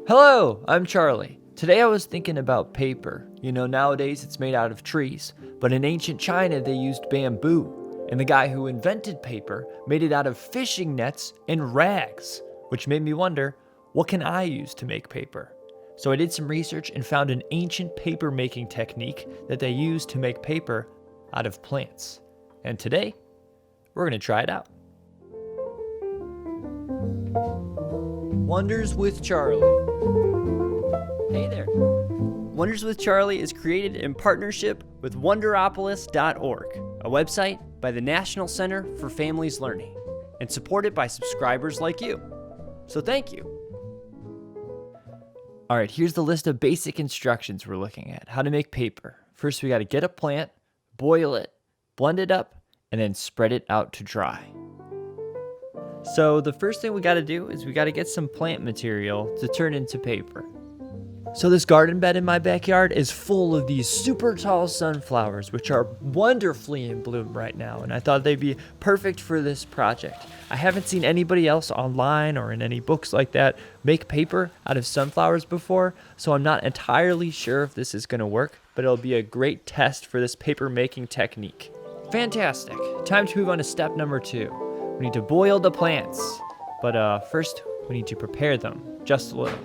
Hello, I'm Charlie. Today I was thinking about paper. Nowadays it's made out of trees, but in ancient China they used bamboo, and the guy who invented paper made it out of fishing nets and rags, which made me wonder, what can I use to make paper? So I did some research and found an ancient paper making technique that they used to make paper out of plants. And today, we're going to try it out. Wonders with Charlie. Hey there. Wonders with Charlie is created in partnership with Wonderopolis.org, a website by the National Center for Families Learning, and supported by subscribers like you. So thank you. All right, here's the list of basic instructions we're looking at. How to make paper. First, we got to get a plant, boil it, blend it up, and then spread it out to dry. So the first thing we got to do is we got to get some plant material to turn into paper. So this garden bed in my backyard is full of these super tall sunflowers, which are wonderfully in bloom right now, and I thought they'd be perfect for this project. I haven't seen anybody else online or in any books like that make paper out of sunflowers before, so I'm not entirely sure if this is going to work, but it'll be a great test for this paper making technique. Fantastic. Time to move on to step number 2. We need to boil the plants, but first we need to prepare them just a little.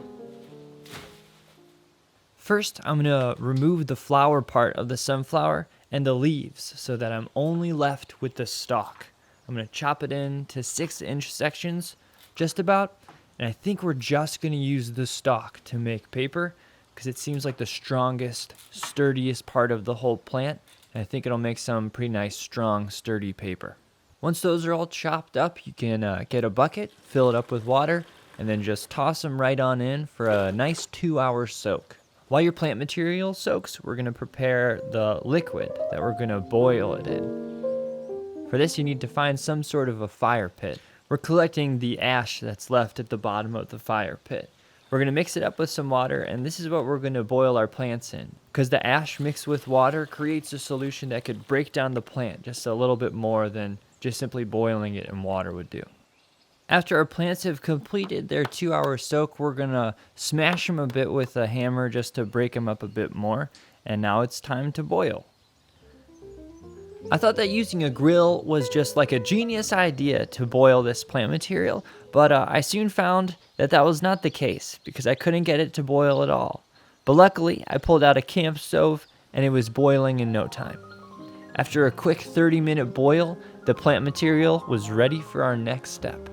First, I'm going to remove the flower part of the sunflower and the leaves so that I'm only left with the stalk. I'm going to chop it into 6-inch sections, just about, and I think we're just going to use the stalk to make paper because it seems like the strongest, sturdiest part of the whole plant, and I think it'll make some pretty nice, strong, sturdy paper. Once those are all chopped up, you can get a bucket, fill it up with water, and then just toss them right on in for a nice 2-hour soak. While your plant material soaks, we're going to prepare the liquid that we're going to boil it in. For this, you need to find some sort of a fire pit. We're collecting the ash that's left at the bottom of the fire pit. We're going to mix it up with some water, and this is what we're going to boil our plants in. Because the ash mixed with water creates a solution that could break down the plant just a little bit more than just simply boiling it in water would do. After our plants have completed their 2-hour soak, we're going to smash them a bit with a hammer just to break them up a bit more. And now it's time to boil. I thought that using a grill was just like a genius idea to boil this plant material, but I soon found that that was not the case because I couldn't get it to boil at all. But luckily, I pulled out a camp stove and it was boiling in no time. After a quick 30-minute boil, the plant material was ready for our next step.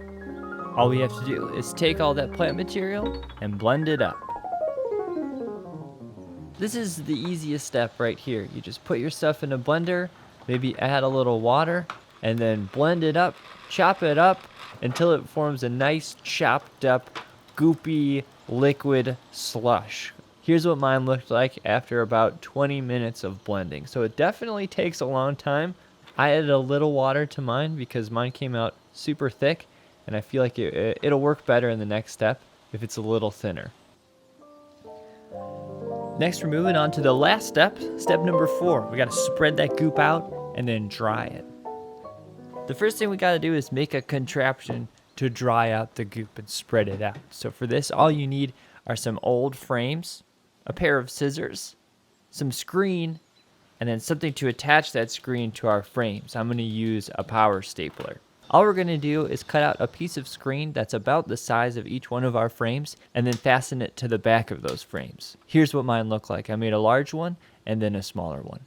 All we have to do is take all that plant material and blend it up. This is the easiest step right here. You just put your stuff in a blender, maybe add a little water, and then blend it up, chop it up until it forms a nice chopped up, goopy, liquid slush. Here's what mine looked like after about 20 minutes of blending. So it definitely takes a long time. I added a little water to mine because mine came out super thick, and I feel like it'll work better in the next step if it's a little thinner. Next, we're moving on to the last step, step number 4. We got to spread that goop out and then dry it. The first thing we got to do is make a contraption to dry out the goop and spread it out. So for this, all you need are some old frames, a pair of scissors, some screen, and then something to attach that screen to our frames. I'm going to use a power stapler. All we're going to do is cut out a piece of screen that's about the size of each one of our frames and then fasten it to the back of those frames. Here's what mine looked like. I made a large one and then a smaller one.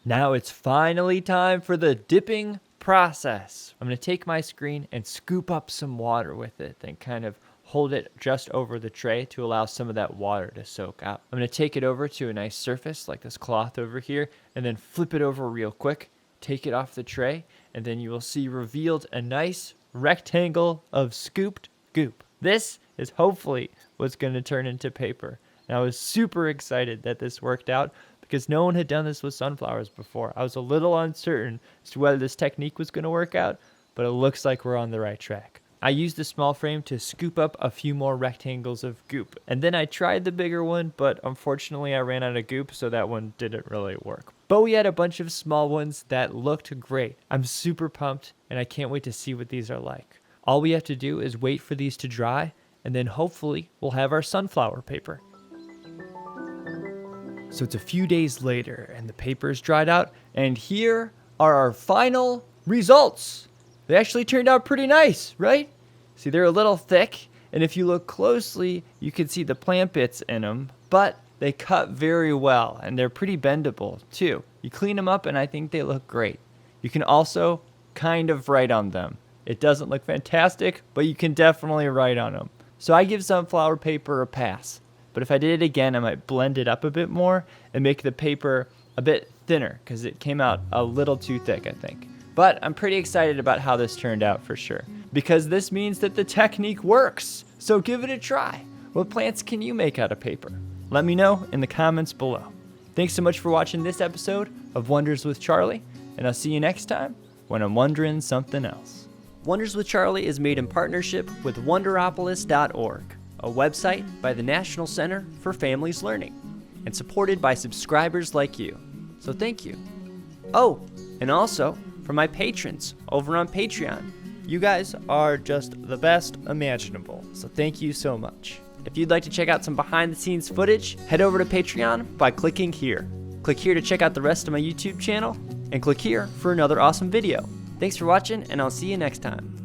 Now it's finally time for the dipping process. I'm going to take my screen and scoop up some water with it, then kind of hold it just over the tray to allow some of that water to soak out. I'm going to take it over to a nice surface like this cloth over here and then flip it over real quick, take it off the tray, and then you will see revealed a nice rectangle of scooped goop. This is hopefully what's going to turn into paper. And I was super excited that this worked out because no one had done this with sunflowers before. I was a little uncertain as to whether this technique was going to work out, but it looks like we're on the right track. I used the small frame to scoop up a few more rectangles of goop. And then I tried the bigger one, but unfortunately I ran out of goop, so that one didn't really work. But we had a bunch of small ones that looked great. I'm super pumped, and I can't wait to see what these are like. All we have to do is wait for these to dry, and then hopefully we'll have our sunflower paper. So it's a few days later and the paper is dried out, and here are our final results. They actually turned out pretty nice, right? See, they're a little thick, and if you look closely, you can see the plant bits in them, but they cut very well, and they're pretty bendable too. You clean them up, and I think they look great. You can also kind of write on them. It doesn't look fantastic, but you can definitely write on them. So I give sunflower paper a pass. But if I did it again, I might blend it up a bit more and make the paper a bit thinner because it came out a little too thick, I think. But I'm pretty excited about how this turned out for sure, because this means that the technique works. So give it a try. What plants can you make out of paper? Let me know in the comments below. Thanks so much for watching this episode of Wonders with Charlie, and I'll see you next time when I'm wondering something else. Wonders with Charlie is made in partnership with Wonderopolis.org, a website by the National Center for Families Learning, and supported by subscribers like you. So thank you. Oh, and also for my patrons over on Patreon. You guys are just the best imaginable, so thank you so much. If you'd like to check out some behind the scenes footage, head over to Patreon by clicking here. Click here to check out the rest of my YouTube channel, and click here for another awesome video. Thanks for watching, and I'll see you next time.